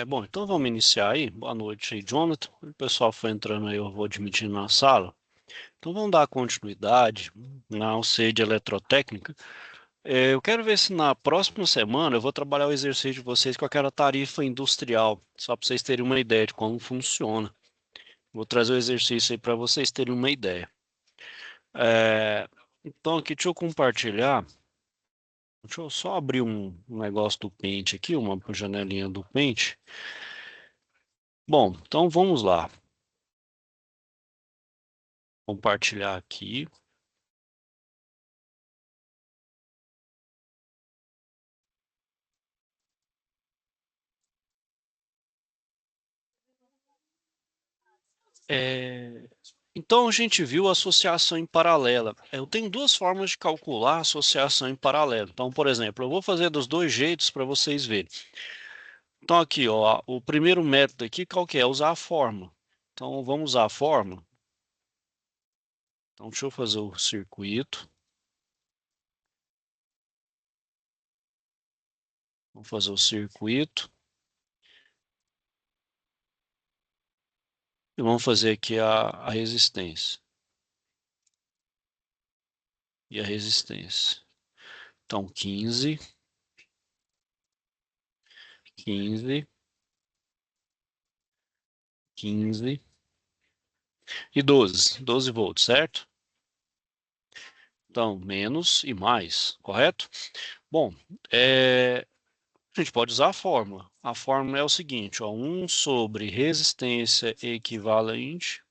Bom, então vamos iniciar aí. Boa noite aí, Jonathan. O pessoal foi entrando aí, eu vou admitindo na sala. Então vamos dar continuidade na auxílio de eletrotécnica. Eu quero ver se na próxima semana eu vou trabalhar o exercício de vocês com aquela tarifa industrial, só para vocês terem uma ideia de como funciona. Vou trazer o exercício aí para vocês terem uma ideia. Então aqui, deixa eu compartilhar. Deixa eu só abrir um negócio do Paint aqui, uma janelinha do Paint. Bom, então vamos lá. Compartilhar aqui. É, Então a gente viu a associação em paralela. Eu tenho duas formas de calcular a associação em paralelo. Então, por exemplo, eu vou fazer dos dois jeitos para vocês verem. Então aqui, ó, o primeiro método aqui, qual que é? Usar a fórmula. Então vamos usar a fórmula. Então deixa eu fazer o circuito. Vamos fazer o circuito. E vamos fazer aqui a resistência. E a resistência. Então 15, 15, 15 e 12 volts, certo? Então, menos e mais, correto? Bom, a gente pode usar a fórmula. A fórmula é o seguinte, ó, 1 sobre resistência equivalente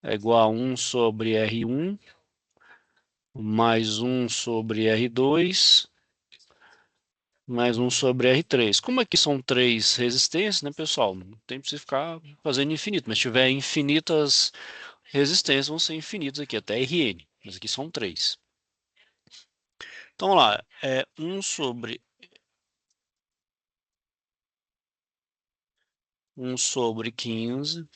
é igual a 1 sobre R1 mais 1 sobre R2 mais 1 sobre R3. Como aqui são três resistências, né, pessoal? Não tem que ficar fazendo infinito, mas se tiver infinitas resistências, vão ser infinitas aqui, até Rn. Mas aqui são três. Então, vamos lá, 1 sobre 15,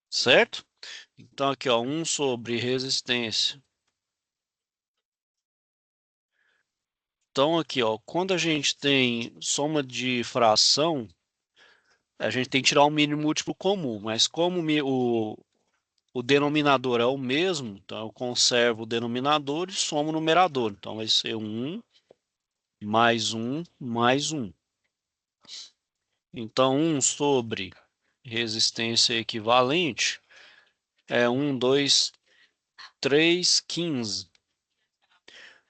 certo? Então, aqui, ó, 1 sobre resistência. Então, aqui, ó, quando a gente tem soma de fração, a gente tem que tirar o mínimo múltiplo comum, mas como o denominador é o mesmo, então eu conservo o denominador e somo o numerador. Então, vai ser 1 mais 1 mais 1. Então, 1 sobre resistência equivalente é 1, 2, 3, 15.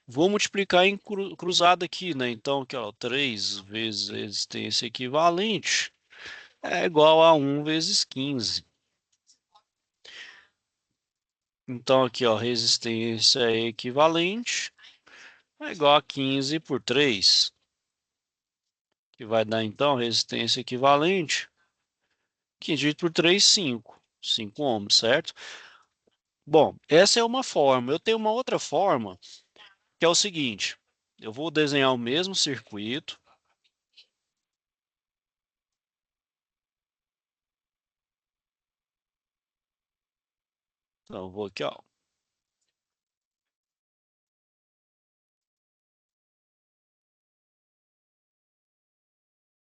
Vou multiplicar em cruzado aqui, né? Então, aqui, ó, 3 vezes resistência equivalente é igual a 1 vezes 15. Então, aqui, ó, resistência equivalente é igual a 15 por 3, que vai dar, então, resistência equivalente, 15 dividido por 3, 5. 5 ohms, certo? Bom, essa é uma forma. Eu tenho uma outra forma, que é o seguinte. Eu vou desenhar o mesmo circuito. Então, eu vou aqui, ó.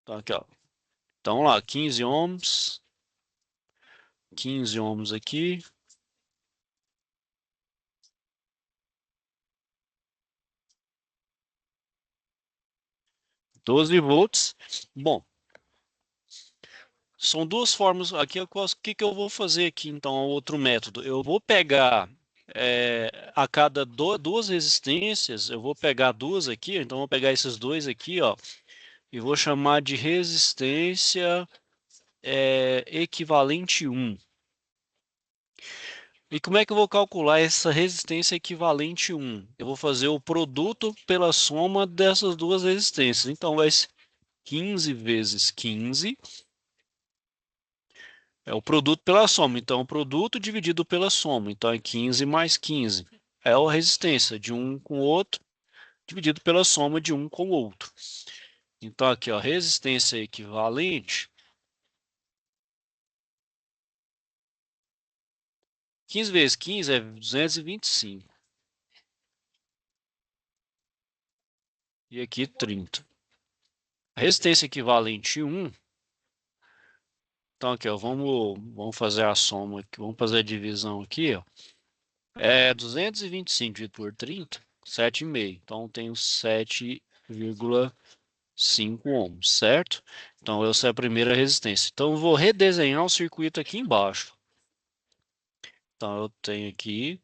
Então, aqui, ó. Então, lá, 15 ohms. 15 ohms aqui. 12 volts. Bom, são duas formas. Aqui, o que eu vou fazer aqui, então, outro método? Eu vou pegar a cada duas resistências, eu vou pegar duas aqui, então eu vou pegar esses dois aqui, ó, e vou chamar de resistência equivalente 1. E como é que eu vou calcular essa resistência equivalente 1? Eu vou fazer o produto pela soma dessas duas resistências. Então, vai ser 15 vezes 15 é o produto pela soma. Então, o produto dividido pela soma. Então, é 15 mais 15. É a resistência de um com o outro, dividido pela soma de um com o outro. Então, aqui, ó, resistência equivalente 15 vezes 15 é 225. E aqui 30. A resistência equivalente 1. Então aqui, ó, vamos fazer a soma aqui, vamos fazer a divisão aqui, ó. É 225 dividido por 30, 7,5. Então tenho 7,5 ohms, certo? Então essa é a primeira resistência. Então eu vou redesenhar o circuito aqui embaixo. Então eu tenho aqui,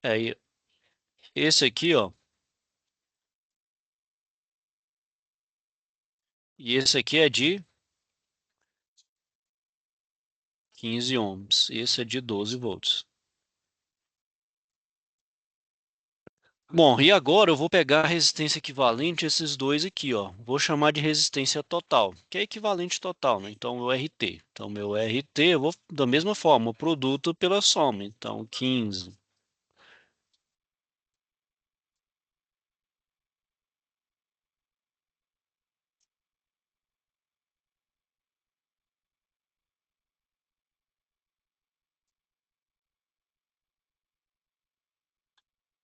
é, esse aqui, ó, e esse aqui é de 15 ohms. Esse é de 12 volts. Bom, e agora eu vou pegar a resistência equivalente a esses dois aqui, ó. Vou chamar de resistência total, que é equivalente total, né? Então, o RT. Então, meu RT, eu vou da mesma forma, o produto pela soma. Então, 15.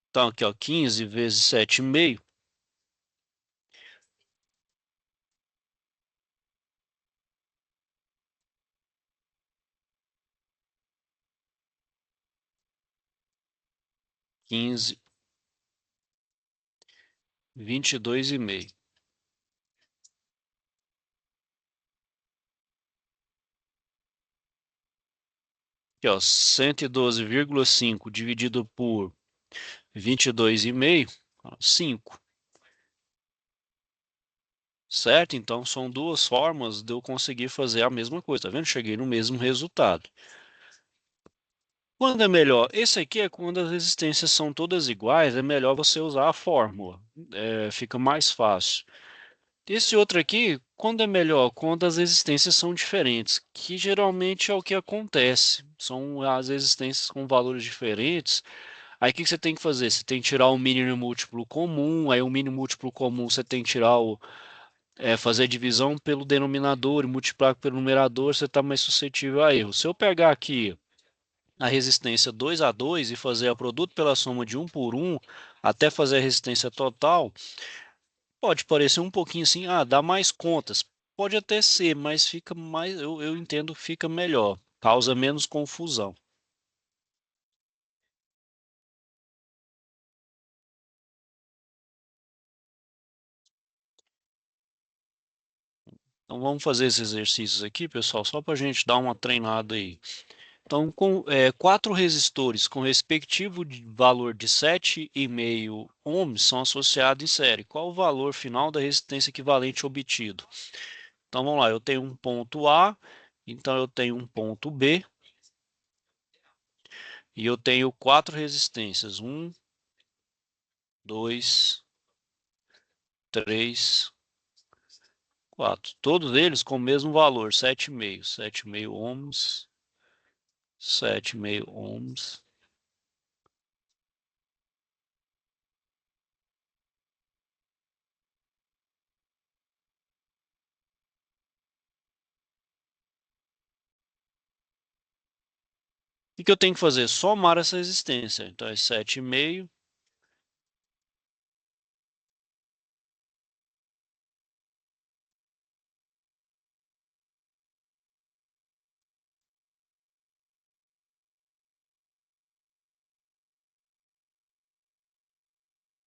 Então, aqui, ó, 15 vezes 7,5, 15, 22,5. Aqui, ó, 112,5 dividido por 22,5, ó, 5. Certo? Então, são duas formas de eu conseguir fazer a mesma coisa, tá vendo? Cheguei no mesmo resultado. Quando é melhor? Esse aqui é quando as resistências são todas iguais, é melhor você usar a fórmula, fica mais fácil. Esse outro aqui, quando é melhor? Quando as resistências são diferentes, que geralmente é o que acontece. São as resistências com valores diferentes. Aí o que você tem que fazer? Você tem que tirar o mínimo múltiplo comum, aí o mínimo múltiplo comum você tem que tirar fazer a divisão pelo denominador e multiplicar pelo numerador, você está mais suscetível a erro. Se eu pegar aqui a resistência 2 a 2 e fazer a produto pela soma de um por um até fazer a resistência total, pode parecer um pouquinho assim, dá mais contas. Pode até ser, mas fica mais, eu entendo que fica melhor, causa menos confusão. Então vamos fazer esses exercícios aqui, pessoal, só para a gente dar uma treinada aí. Então, com quatro resistores com respectivo valor de 7,5 ohms são associados em série. Qual o valor final da resistência equivalente obtido? Então vamos lá, eu tenho um ponto A, então eu tenho um ponto B, e eu tenho quatro resistências: um, 2, 3, 4. Todos eles com o mesmo valor, 7,5. 7,5 ohms, 7,5 ohms. O que eu tenho que fazer? Somar essa resistência. Então é 7,5.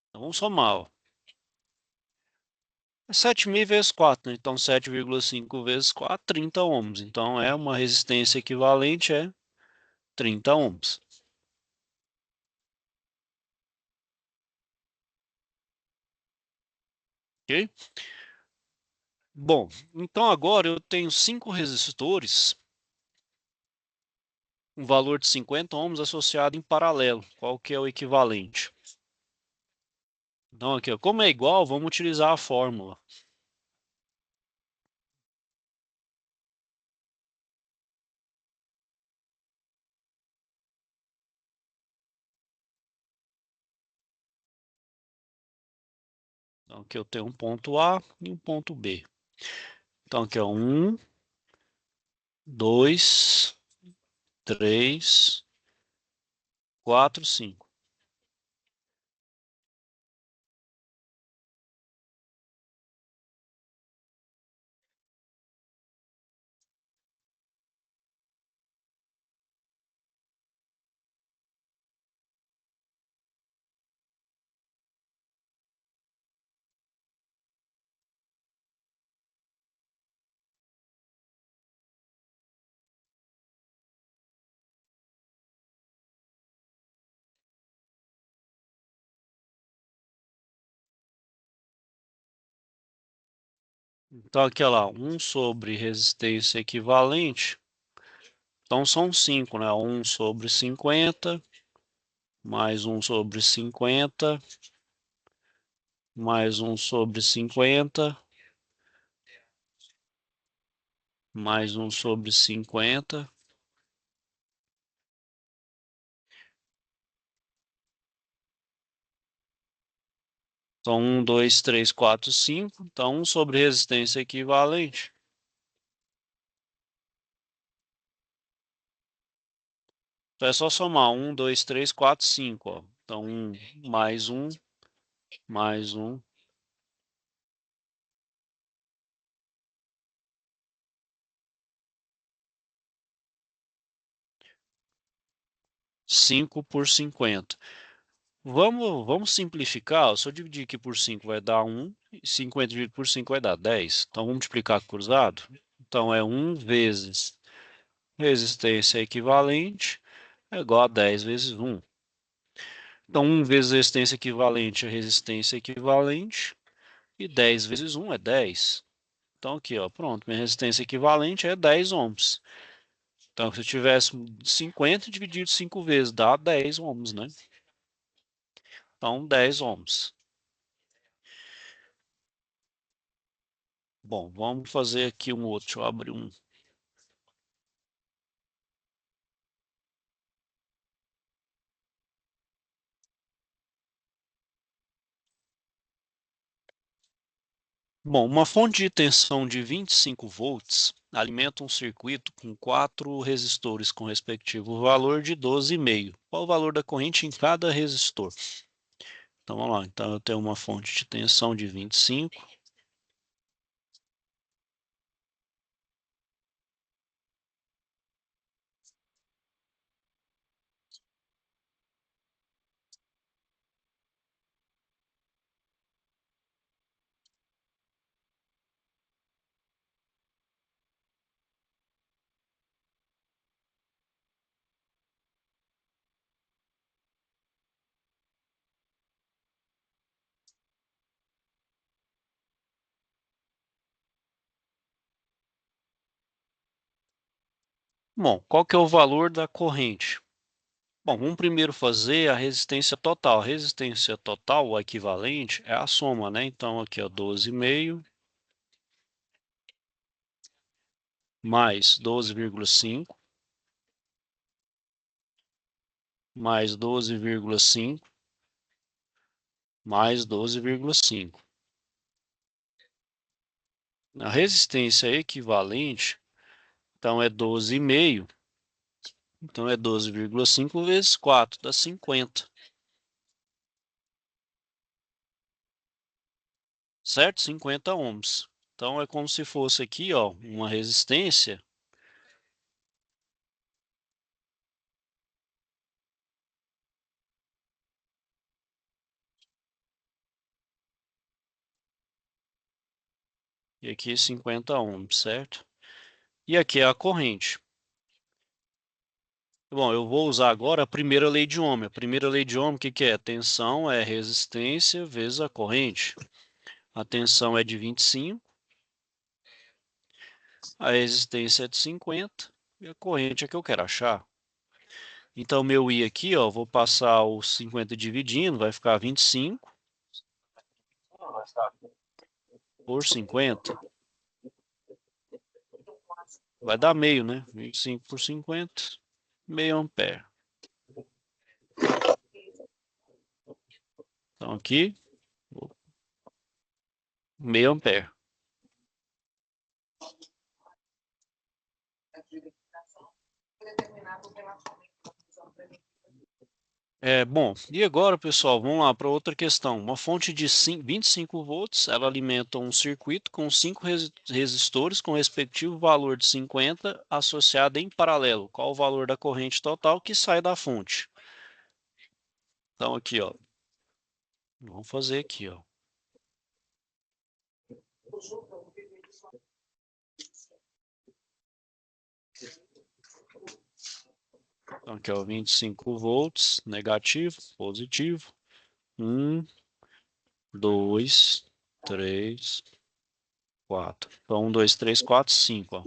Então vamos somar, ó. 7,5 vezes 4, né? Então 7,5 vezes 4, 30 ohms. Então é uma resistência equivalente a 30 ohms. Ok? Bom, então agora eu tenho cinco resistores, um valor de 50 ohms associado em paralelo. Qual que é o equivalente? Então aqui, ó, como é igual, vamos utilizar a fórmula. Então aqui eu tenho um ponto A e um ponto B. Então aqui, ó, 1, 2, 3, 4, 5. Então aqui, ó lá, 1 sobre resistência equivalente. Então são 5, né? 1 sobre 50, mais 1 sobre 50, mais 1 sobre 50, mais 1 sobre 50. Então 1, 2, 3, 4, 5. Então 1 sobre resistência equivalente. Então é só somar 1, 2, 3, 4, 5. Ó. Então 1 mais 1, mais 1. 5 por 50. Vamos simplificar. Se eu dividir aqui por 5 vai dar 1. E 50 dividido por 5 vai dar 10. Então vamos multiplicar cruzado. Então é 1 vezes resistência equivalente é igual a 10 vezes 1. Então 1 vezes resistência equivalente é resistência equivalente. E 10 vezes 1 é 10. Então aqui, ó, pronto. Minha resistência equivalente é 10 ohms. Então se eu tivesse 50 dividido 5 vezes, dá 10 ohms, né? Então 10 ohms. Bom, vamos fazer aqui um outro. Deixa eu abrir um. Bom, uma fonte de tensão de 25 volts alimenta um circuito com 4 resistores com respectivo valor de 12,5. Qual o valor da corrente em cada resistor? Então vamos lá. Então eu tenho uma fonte de tensão de 25. Bom, qual que é o valor da corrente? Bom, vamos primeiro fazer a resistência total. A resistência total, o equivalente, é a soma, né? Então aqui, ó, 12,5 mais 12,5 mais 12,5 mais 12,5. A resistência equivalente, então é 12,5. Então é 12,5 vezes 4, dá 50. Certo? 50 ohms. Então é como se fosse aqui, ó, uma resistência. E aqui 50 ohms, certo? E aqui é a corrente. Bom, eu vou usar agora a primeira lei de Ohm. A primeira lei de Ohm, o que que é? Tensão é resistência vezes a corrente. A tensão é de 25, a resistência é de 50 e a corrente é que eu quero achar. Então, meu I aqui, ó, vou passar os 50 dividindo, vai ficar 25 por 50. Vai dar meio, né? 25 por 50, meio ampere. Então, aqui, meio ampere. Bom, e agora, pessoal, vamos lá para outra questão. Uma fonte de 25 volts, ela alimenta um circuito com 5 resistores com respectivo valor de 50 associado em paralelo. Qual o valor da corrente total que sai da fonte? Então, aqui, ó. Vamos fazer aqui, ó. Então, aqui, ó, 25 volts, negativo, positivo. 1, 2, 3, 4. Então, 1, 2, 3, 4, 5, ó.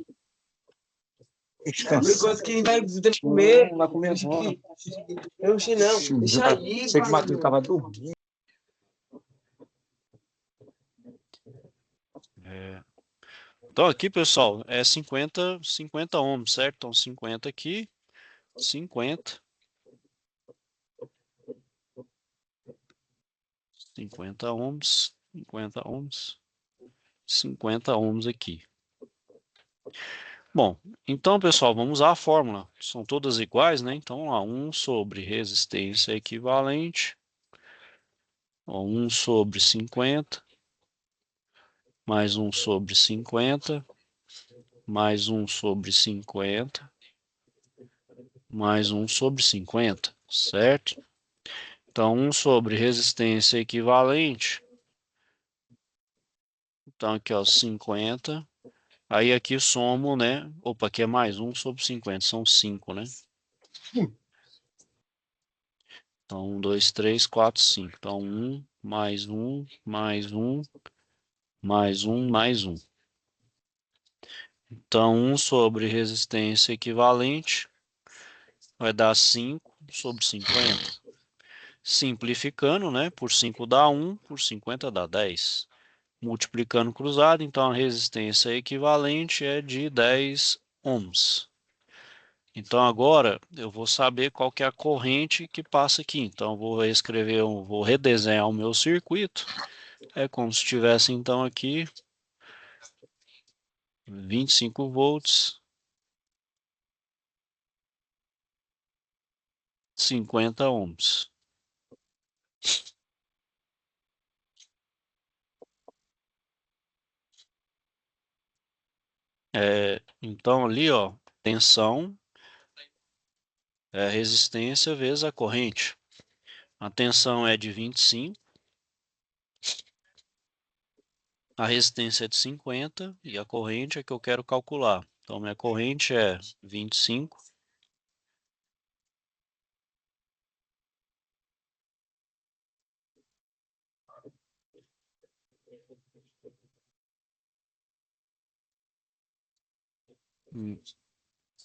A única coisa que vai comer. Não vai comer agora. Eu não sei não. Deixa aí. Sei que o Matheus estava dormindo. Então, aqui, pessoal, é 50 ohms, certo? Então, 50 aqui, 50. 50 ohms, 50 ohms, 50 ohms aqui. Bom, então, pessoal, vamos usar a fórmula. São todas iguais, né? Então, 1 sobre resistência equivalente, 1 sobre 50, mais 1 sobre 50, mais 1 sobre 50, mais 1 sobre 50, certo? Então, 1 sobre resistência equivalente. Então, aqui, ó, 50. Aí aqui somo, né? Opa, aqui é mais 1 sobre 50, são 5, né? Então, 1, 2, 3, 4, 5. Então, 1, mais 1, mais 1, mais 1, mais 1. Então, 1 sobre resistência equivalente vai dar 5 sobre 50. Simplificando, né? Por 5 dá 1, por 50 dá 10. Multiplicando cruzado, então a resistência equivalente é de 10 ohms. Então agora eu vou saber qual que é a corrente que passa aqui. Então vou escrever, vou redesenhar o meu circuito. É como se tivesse então aqui 25 volts, 50 ohms. Então ali, ó, tensão é resistência vezes a corrente. A tensão é de 25, a resistência é de 50 e a corrente é que eu quero calcular. Então minha corrente é 25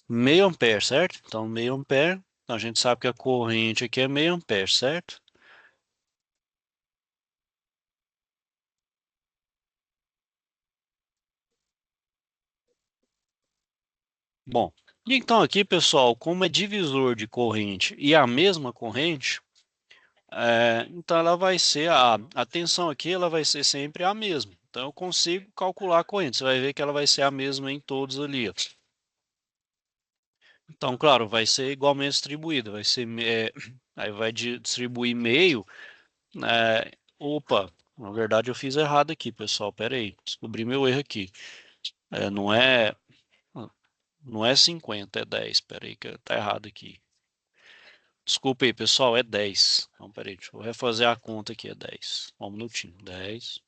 meio ampere, certo? Então meio ampere, então a gente sabe que a corrente aqui é meio ampere, certo? Bom, então aqui, pessoal, como é divisor de corrente e a mesma corrente, então ela vai ser, a tensão aqui ela vai ser sempre a mesma. Então eu consigo calcular a corrente, você vai ver que ela vai ser a mesma em todos ali, ó. Então, claro, vai ser igualmente distribuída, vai ser, aí vai distribuir meio, opa, na verdade eu fiz errado aqui, pessoal, pera aí, descobri meu erro aqui. Não é, não é 50, é 10, pera aí que tá errado aqui. Desculpa aí, pessoal, é 10. Então, peraí, deixa eu refazer a conta aqui, é 10. Um minutinho, 10.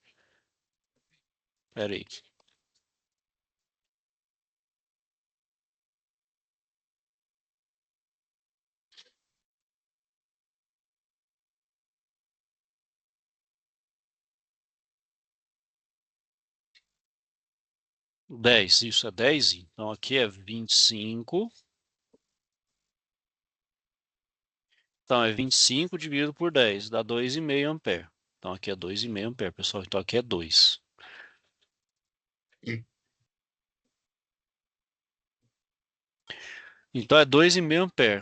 Peraí. 10, isso é 10. Então, aqui é 25. Então, é 25 dividido por 10, dá 2,5 ampere. Então, aqui é 2,5 ampere, pessoal. Então, aqui é 2. Então, é 2,5 ampere.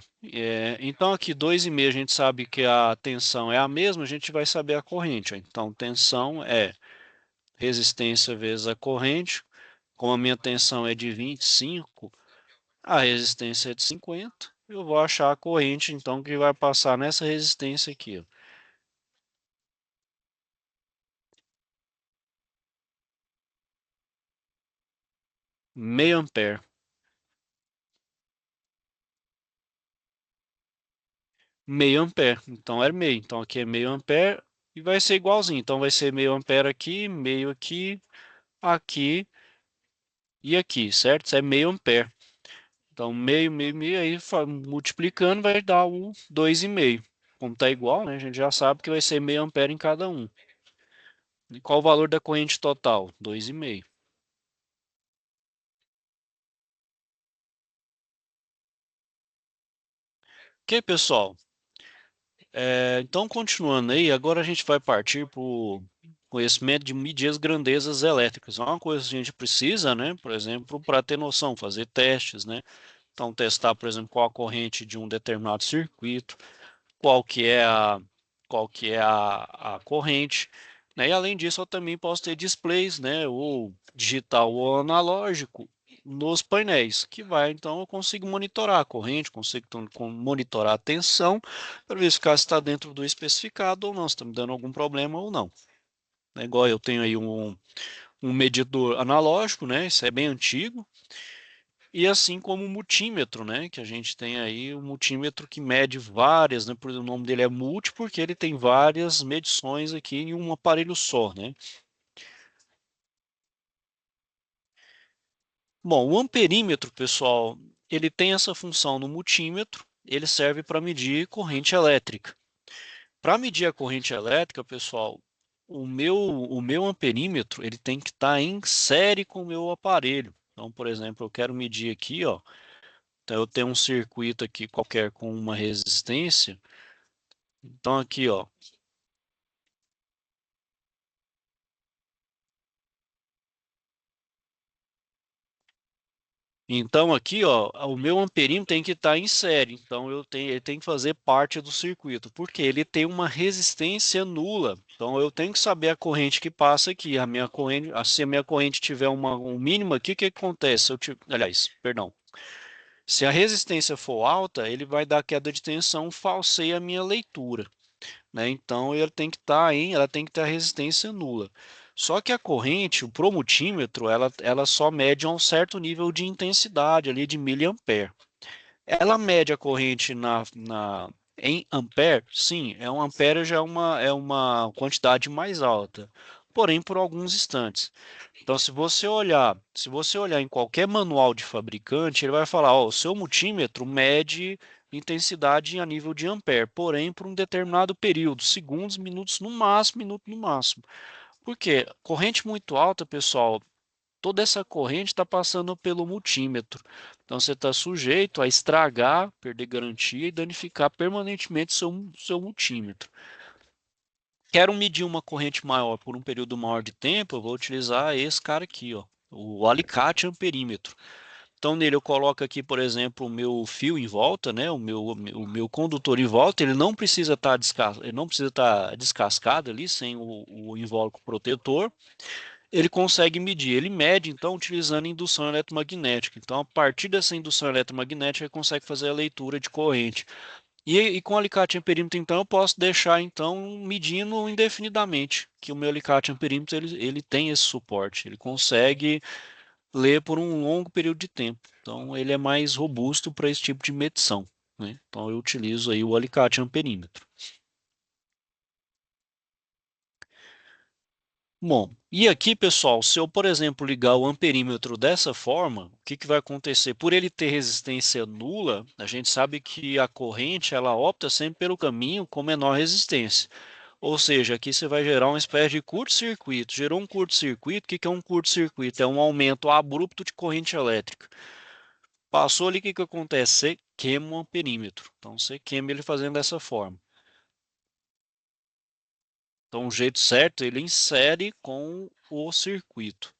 Então, aqui 2,5 a gente sabe que a tensão é a mesma, a gente vai saber a corrente, ó. Então, tensão é resistência vezes a corrente. Como a minha tensão é de 25, a resistência é de 50. eu vou achar a corrente, então, que vai passar nessa resistência aqui, ó. Meio ampere. Meio ampere. Então é meio. Então aqui é meio ampere e vai ser igualzinho. Então vai ser meio ampere aqui, meio aqui, aqui e aqui, certo? Isso é meio ampere. Então meio, meio, meio, aí multiplicando vai dar o 2,5. Como tá igual, né? A gente já sabe que vai ser meio ampere em cada um. E qual o valor da corrente total? 2,5. Ok, pessoal? Então, continuando aí, agora a gente vai partir para o conhecimento de medir as grandezas elétricas. É uma coisa que a gente precisa, né? Por exemplo, para ter noção, fazer testes, né? Então, testar, por exemplo, qual a corrente de um determinado circuito, qual que é a, qual que é a corrente, né? E além disso, eu também posso ter displays, né? Ou digital ou analógico nos painéis, que vai, então eu consigo monitorar a corrente, consigo monitorar a tensão, para verificar se está dentro do especificado ou não, se está me dando algum problema ou não. É igual eu tenho aí um medidor analógico, né? Isso é bem antigo, e assim como o multímetro, né? Que a gente tem aí o multímetro que mede várias, né? O nome dele é multi porque ele tem várias medições aqui em um aparelho só, né? Bom, o amperímetro, pessoal, ele tem essa função no multímetro, ele serve para medir corrente elétrica. Para medir a corrente elétrica, pessoal, o meu amperímetro, ele tem que estar em série com o meu aparelho. Então, por exemplo, eu quero medir aqui, ó, então eu tenho um circuito aqui qualquer com uma resistência. Então aqui, ó. Então aqui, ó, o meu amperímetro tem que estar em série. Então ele tem que fazer parte do circuito, porque ele tem uma resistência nula. Então eu tenho que saber a corrente que passa aqui. A minha corrente, se a minha corrente tiver um mínimo aqui, o que acontece? Aliás, perdão. Se a resistência for alta, ele vai dar queda de tensão, falseia a minha leitura, né? Então ela tem que ter a resistência nula. Só que a corrente, o promultímetro, ela só mede a um certo nível de intensidade ali de miliampere. Ela mede a corrente em ampere, sim, um ampere já é uma quantidade mais alta, porém por alguns instantes. Então, se você olhar em qualquer manual de fabricante, ele vai falar, ó, o seu multímetro mede intensidade a nível de ampere, porém por um determinado período, segundos, minutos no máximo, minuto no máximo. Por quê? Corrente muito alta, pessoal, toda essa corrente está passando pelo multímetro. Então você está sujeito a estragar, perder garantia e danificar permanentemente seu multímetro. Quero medir uma corrente maior por um período maior de tempo, eu vou utilizar esse cara aqui, ó, o alicate amperímetro. Então nele eu coloco aqui, por exemplo, o meu fio em volta, né, o meu condutor em volta, ele não precisa estar descascado ali, sem o invólucro protetor. Ele consegue medir, ele mede então utilizando indução eletromagnética. Então a partir dessa indução eletromagnética ele consegue fazer a leitura de corrente. E com o alicate amperímetro, então, eu posso deixar então medindo indefinidamente, que o meu alicate amperímetro ele tem esse suporte, ele consegue ler por um longo período de tempo. Então, ele é mais robusto para esse tipo de medição, né? Então, eu utilizo aí o alicate amperímetro. Bom, e aqui, pessoal, se eu, por exemplo, ligar o amperímetro dessa forma, o que que vai acontecer? Por ele ter resistência nula, a gente sabe que a corrente ela opta sempre pelo caminho com menor resistência. Ou seja, aqui você vai gerar uma espécie de curto-circuito. Gerou um curto-circuito, o que que é um curto-circuito? É um aumento abrupto de corrente elétrica. Passou ali, o que que acontece? Você queima o amperímetro. Então você queima ele fazendo dessa forma. Então o jeito certo, ele insere com o circuito.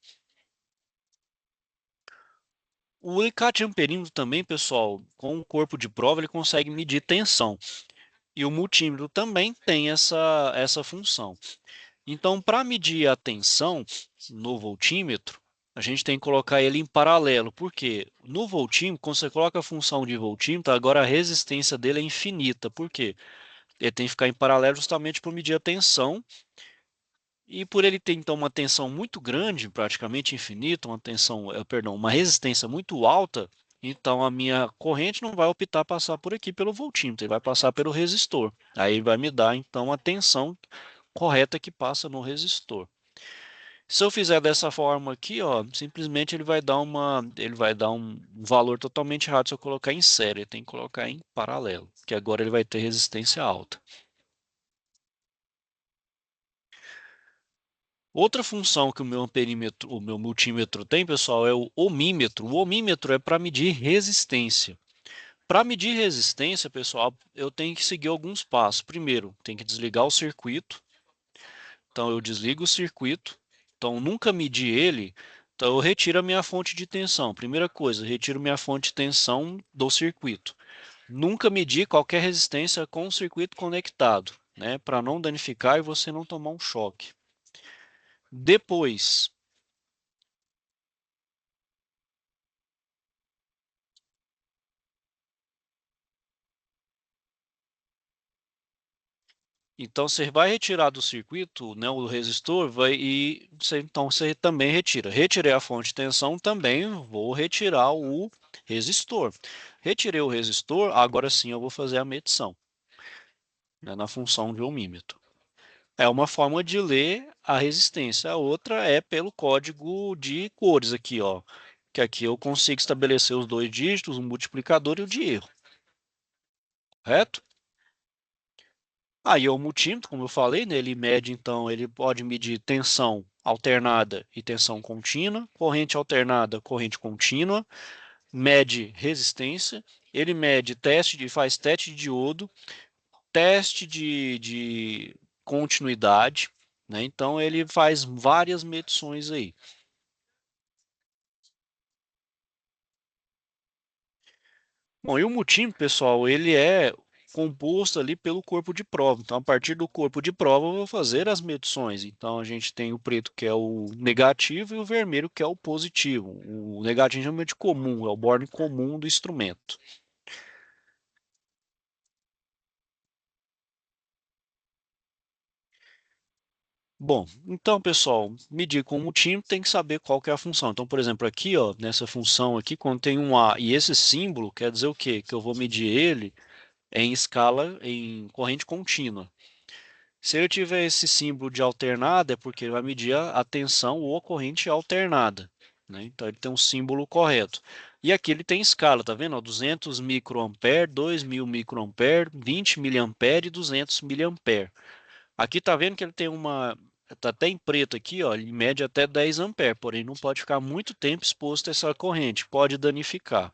O alicate amperímetro também, pessoal, com o corpo de prova, ele consegue medir tensão. E o multímetro também tem essa função. Então, para medir a tensão no voltímetro, a gente tem que colocar ele em paralelo. Por quê? No voltímetro, quando você coloca a função de voltímetro, agora a resistência dele é infinita. Por quê? Ele tem que ficar em paralelo justamente para medir a tensão. E por ele ter então uma tensão muito grande, praticamente infinita, uma tensão, perdão, uma resistência muito alta, então a minha corrente não vai optar passar por aqui pelo voltímetro, ele vai passar pelo resistor. Aí vai me dar então a tensão correta que passa no resistor. Se eu fizer dessa forma aqui, ó, simplesmente ele vai dar um valor totalmente errado se eu colocar em série, tem que colocar em paralelo, que agora ele vai ter resistência alta. Outra função que o meu amperímetro, o meu multímetro tem, pessoal, é o ohmímetro. O ohmímetro é para medir resistência. Para medir resistência, pessoal, eu tenho que seguir alguns passos. Primeiro, tem que desligar o circuito. Então, eu desligo o circuito. Então, nunca medi ele. Então, eu retiro a minha fonte de tensão. Primeira coisa, retiro minha fonte de tensão do circuito. Nunca medi qualquer resistência com o circuito conectado, né? Para não danificar e você não tomar um choque. Depois, então você vai retirar do circuito, né, o resistor, então você também retira. Retirei a fonte de tensão, também vou retirar o resistor. Retirei o resistor, agora sim eu vou fazer a medição, né, na função de ohmímetro. É uma forma de ler a resistência. A outra é pelo código de cores aqui, ó, que aqui eu consigo estabelecer os dois dígitos, o multiplicador e o de erro, correto? Aí o multímetro, como eu falei, né, ele mede, então, ele pode medir tensão alternada e tensão contínua, corrente alternada, corrente contínua, mede resistência, ele mede faz teste de diodo, teste de continuidade, né? Então ele faz várias medições aí. Bom, e o multímetro, pessoal, ele é composto ali pelo corpo de prova. Então, a partir do corpo de prova, eu vou fazer as medições. Então, a gente tem o preto, que é o negativo, e o vermelho, que é o positivo. O negativo chama de comum, é o borne comum do instrumento. Bom, então, pessoal, medir com o multímetro tem que saber qual que é a função. Então, por exemplo, aqui, ó, nessa função aqui, quando tem um A e esse símbolo, quer dizer o quê? Que eu vou medir ele em escala, em corrente contínua. Se ele tiver esse símbolo de alternada, é porque ele vai medir a tensão ou a corrente alternada, né? Então ele tem um símbolo correto. E aqui ele tem escala, tá vendo? 200 microampere, 2000 microampere, 20 miliampere e 200 miliampere. Aqui tá vendo que ele tem tá até em preto aqui, ó, ele mede até 10 ampere, porém não pode ficar muito tempo exposto a essa corrente, pode danificar,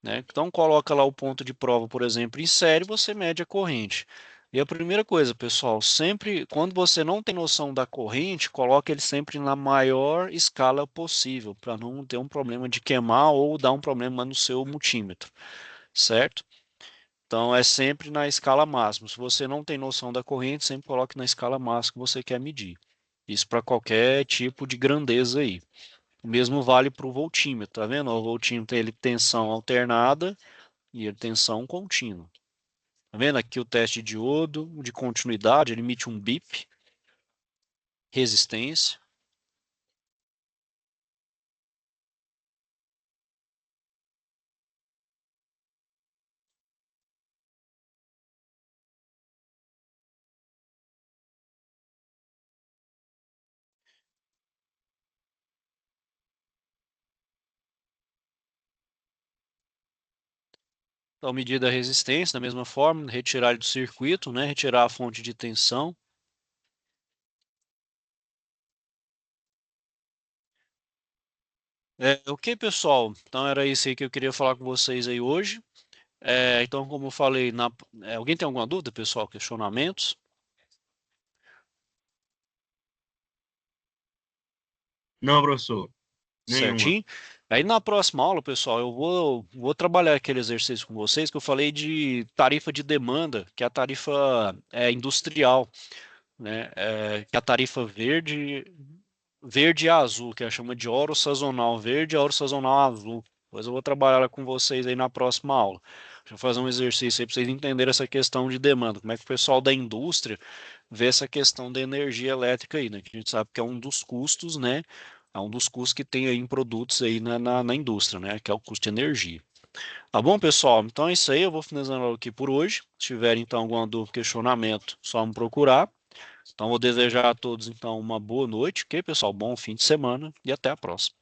né? Então coloca lá o ponto de prova, por exemplo, em série, você mede a corrente. E a primeira coisa, pessoal, sempre quando você não tem noção da corrente, coloque ele sempre na maior escala possível, para não ter um problema de queimar ou dar um problema no seu multímetro, certo? Então é sempre na escala máxima. Se você não tem noção da corrente, sempre coloque na escala máxima que você quer medir. Isso para qualquer tipo de grandeza aí. O mesmo vale para o voltímetro, tá vendo? O voltímetro tem ele tensão alternada e ele tensão contínua. Tá vendo aqui o teste de diodo, de continuidade, ele emite um bip, resistência. Então, medida a resistência, da mesma forma, retirar ele do circuito, né? Retirar a fonte de tensão. Ok, pessoal. Então era isso aí que eu queria falar com vocês aí hoje. Então, como eu falei, alguém tem alguma dúvida, pessoal? Questionamentos? Não, professor, nenhuma. Certinho? Aí na próxima aula, pessoal, eu vou trabalhar aquele exercício com vocês que eu falei de tarifa de demanda, que é a tarifa industrial, né? Que é a tarifa verde. verde e azul, que é chama de oro sazonal verde e oro sazonal azul. Depois eu vou trabalhar com vocês aí na próxima aula. Deixa eu fazer um exercício aí para vocês entenderem essa questão de demanda. Como é que o pessoal da indústria vê essa questão da energia elétrica aí, né? Que a gente sabe que é um dos custos, né? É um dos custos que tem aí em produtos aí na indústria, né? Que é o custo de energia. Tá bom, pessoal? Então é isso aí. Eu vou finalizando aqui por hoje. Se tiver então alguma dúvida, questionamento, só me procurar. Então vou desejar a todos então uma boa noite, ok, pessoal? Bom fim de semana e até a próxima.